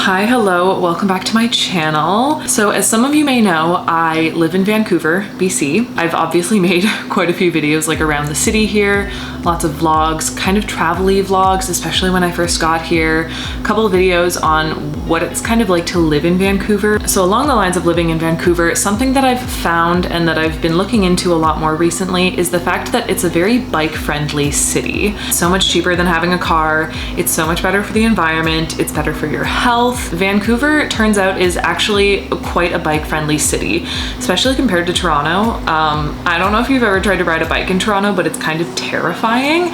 Hi, hello, welcome back to my channel. So as some of you may know, I live in Vancouver, BC. I've obviously made quite a few videos like around the city here, lots of vlogs, kind of travel-y vlogs, especially when I first got here. A couple of videos on what it's kind of like to live in Vancouver. So along the lines of living in Vancouver, something that I've found and that I've been looking into a lot more recently is the fact that it's a very bike-friendly city. So much cheaper than having a car. It's so much better for the environment. It's better for your health. Vancouver, it turns out, is actually quite a bike-friendly city, especially compared to Toronto. I don't know if you've ever tried to ride a bike in Toronto, but it's kind of terrifying.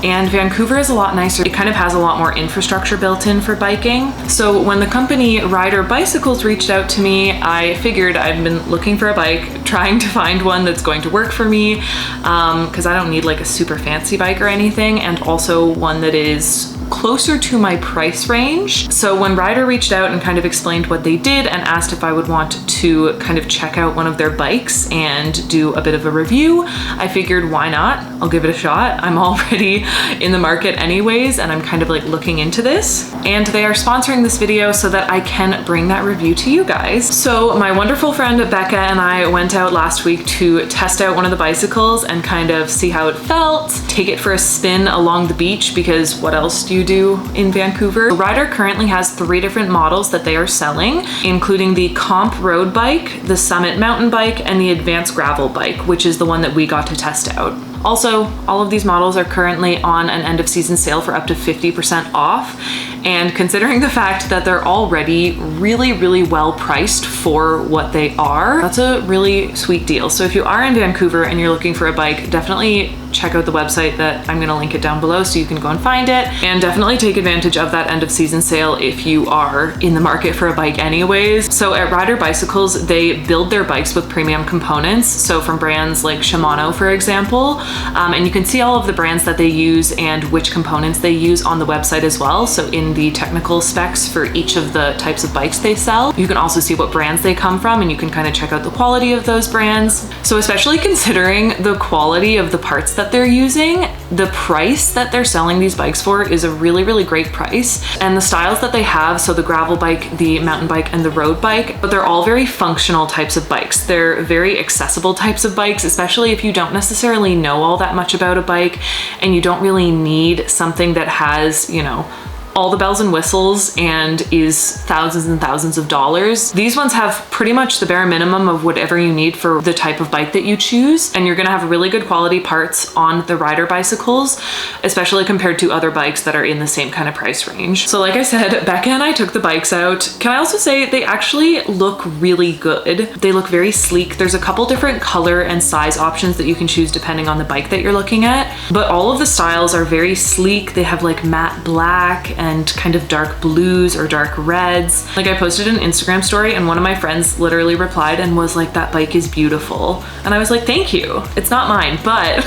And Vancouver is a lot nicer. It kind of has a lot more infrastructure built in for biking. So when the company RIDR Bicycles reached out to me, I figured I've been looking for a bike, trying to find one that's going to work for me, because I don't need like a super fancy bike or anything, and also one that is closer to my price range. So when RIDR reached out and kind of explained what they did and asked if I would want to kind of check out one of their bikes and do a bit of a review, I figured why not? I'll give it a shot. I'm already in the market anyways, and I'm kind of like looking into this. And they are sponsoring this video so that I can bring that review to you guys. So my wonderful friend Becca and I went out last week to test out one of the bicycles and kind of see how it felt, take it for a spin along the beach, because what else do you do in Vancouver? RIDR currently has 3 different models that they are selling, including the Comp road bike, the Summit mountain bike, and the Advanced gravel bike, which is the one that we got to test out. Also, all of these models are currently on an end of season sale for up to 50% off. And considering the fact that they're already really well priced for what they are, that's a really sweet deal. So if you are in Vancouver and you're looking for a bike, definitely check out the website that I'm gonna link it down below so you can go and find it, and definitely take advantage of that end of season sale if you are in the market for a bike anyways. So at RIDR Bicycles, they build their bikes with premium components, so from brands like Shimano, for example, and you can see all of the brands that they use and which components they use on the website as well. So in the technical specs for each of the types of bikes they sell, you can also see what brands they come from, and you can kind of check out the quality of those brands. So especially considering the quality of the parts that they're using, the price that they're selling these bikes for is a really great price. And the styles that they have, so the gravel bike, the mountain bike, and the road bike, but they're all very functional types of bikes. They're very accessible types of bikes, especially if you don't necessarily know all that much about a bike and you don't really need something that has, you know, all the bells and whistles and is thousands and thousands of dollars. These ones have pretty much the bare minimum of whatever you need for the type of bike that you choose, and you're gonna have really good quality parts on the RIDR Bicycles, especially compared to other bikes that are in the same kind of price range. So like I said, Becca and I took the bikes out. Can I also say they actually look really good. They look very sleek. There's a couple different color and size options that you can choose depending on the bike that you're looking at, but all of the styles are very sleek. They have like matte black and kind of dark blues or dark reds. Like I posted an Instagram story and one of my friends literally replied and was like, "That bike is beautiful." And I was like, "Thank you. It's not mine, but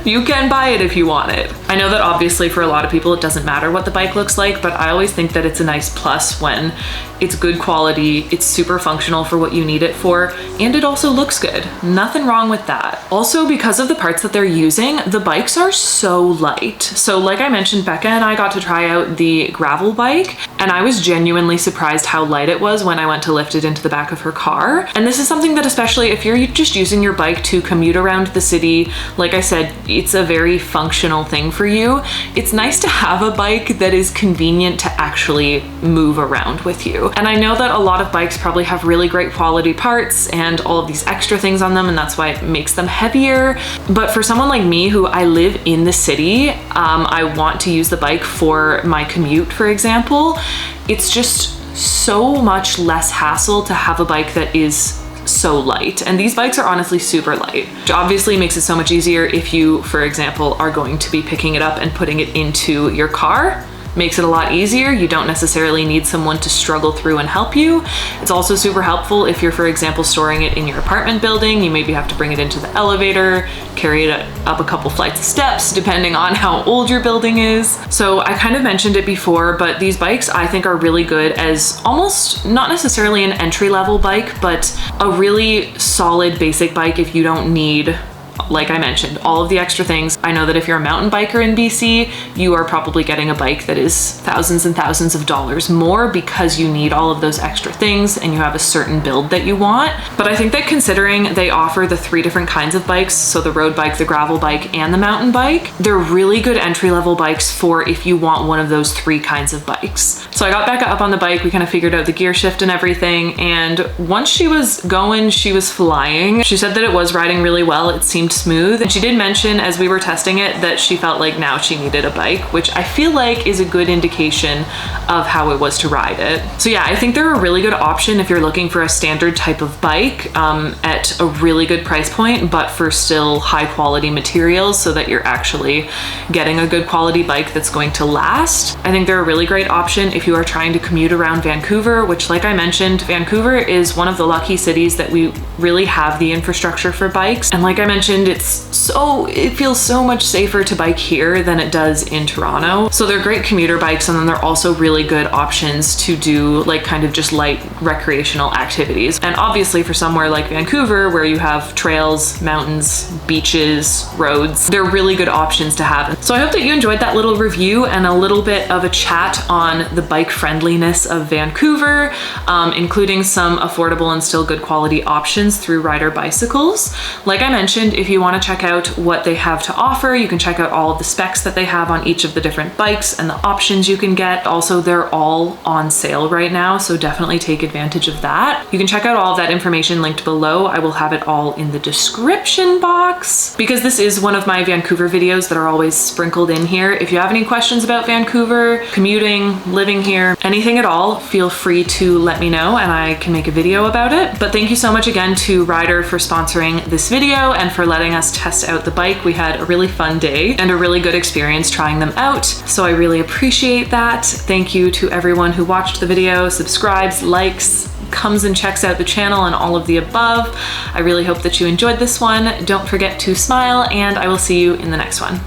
you can buy it if you want it." I know that obviously for a lot of people it doesn't matter what the bike looks like, but I always think that it's a nice plus when it's good quality, it's super functional for what you need it for, and it also looks good. Nothing wrong with that. Also, because of the parts that they're using, the bikes are so light. So like I mentioned, Becca and I got to try out the gravel bike, and I was genuinely surprised how light it was when I went to lift it into the back of her car. And this is something that, especially if you're just using your bike to commute around the city, like I said, it's a very functional thing for you. It's nice to have a bike that is convenient to actually move around with you. And I know that a lot of bikes probably have really great quality parts and all of these extra things on them, and that's why it makes them heavier. But for someone like me, who I live in the city, I want to use the bike for my commute, for example, it's just so much less hassle to have a bike that is so light. And these bikes are honestly super light, which obviously makes it so much easier if you, for example, are going to be picking it up and putting it into your car. Makes it a lot easier. You don't necessarily need someone to struggle through and help you. It's also super helpful if you're, for example, storing it in your apartment building. You maybe have to bring it into the elevator, carry it up a couple flights of steps, depending on how old your building is. So I kind of mentioned it before, but these bikes I think are really good as almost not necessarily an entry-level bike, but a really solid basic bike if you don't need like I mentioned, all of the extra things. I know that if you're a mountain biker in BC, you are probably getting a bike that is thousands and thousands of dollars more because you need all of those extra things and you have a certain build that you want. But I think that considering they offer the 3 different kinds of bikes, so the road bike, the gravel bike, and the mountain bike, they're really good entry-level bikes for if you want one of those 3 kinds of bikes. So I got Becca up on the bike, we kind of figured out the gear shift and everything, and once she was going, she was flying. She said that it was riding really well, it seemed smooth, and she did mention as we were testing it that she felt like now she needed a bike, which I feel like is a good indication of how it was to ride it. So yeah, I think they're a really good option if you're looking for a standard type of bike at a really good price point, but for still high quality materials so that you're actually getting a good quality bike that's going to last. I think they're a really great option if you are trying to commute around Vancouver, which, like I mentioned, Vancouver is one of the lucky cities that we really have the infrastructure for bikes. And like I mentioned, it feels so much safer to bike here than it does in Toronto. So they're great commuter bikes, and then they're also really good options to do like kind of just light recreational activities. And obviously for somewhere like Vancouver where you have trails, mountains, beaches, roads, they're really good options to have. So I hope that you enjoyed that little review and a little bit of a chat on the bike friendliness of Vancouver, including some affordable and still good quality options through RIDR Bicycles. Like I mentioned, if you want to check out what they have to offer, you can check out all of the specs that they have on each of the different bikes and the options you can get. Also, they're all on sale right now, so definitely take advantage of that. You can check out all of that information linked below. I will have it all in the description box because this is one of my Vancouver videos that are always sprinkled in here. If you have any questions about Vancouver, commuting, living here, anything at all, feel free to let me know and I can make a video about it. But thank you so much again to RIDR for sponsoring this video and for letting us test out the bike. We had a really fun day and a really good experience trying them out, so I really appreciate that. Thank you to everyone who watched the video, subscribes, likes, comes and checks out the channel, and all of the above. I really hope that you enjoyed this one. Don't forget to smile, and I will see you in the next one.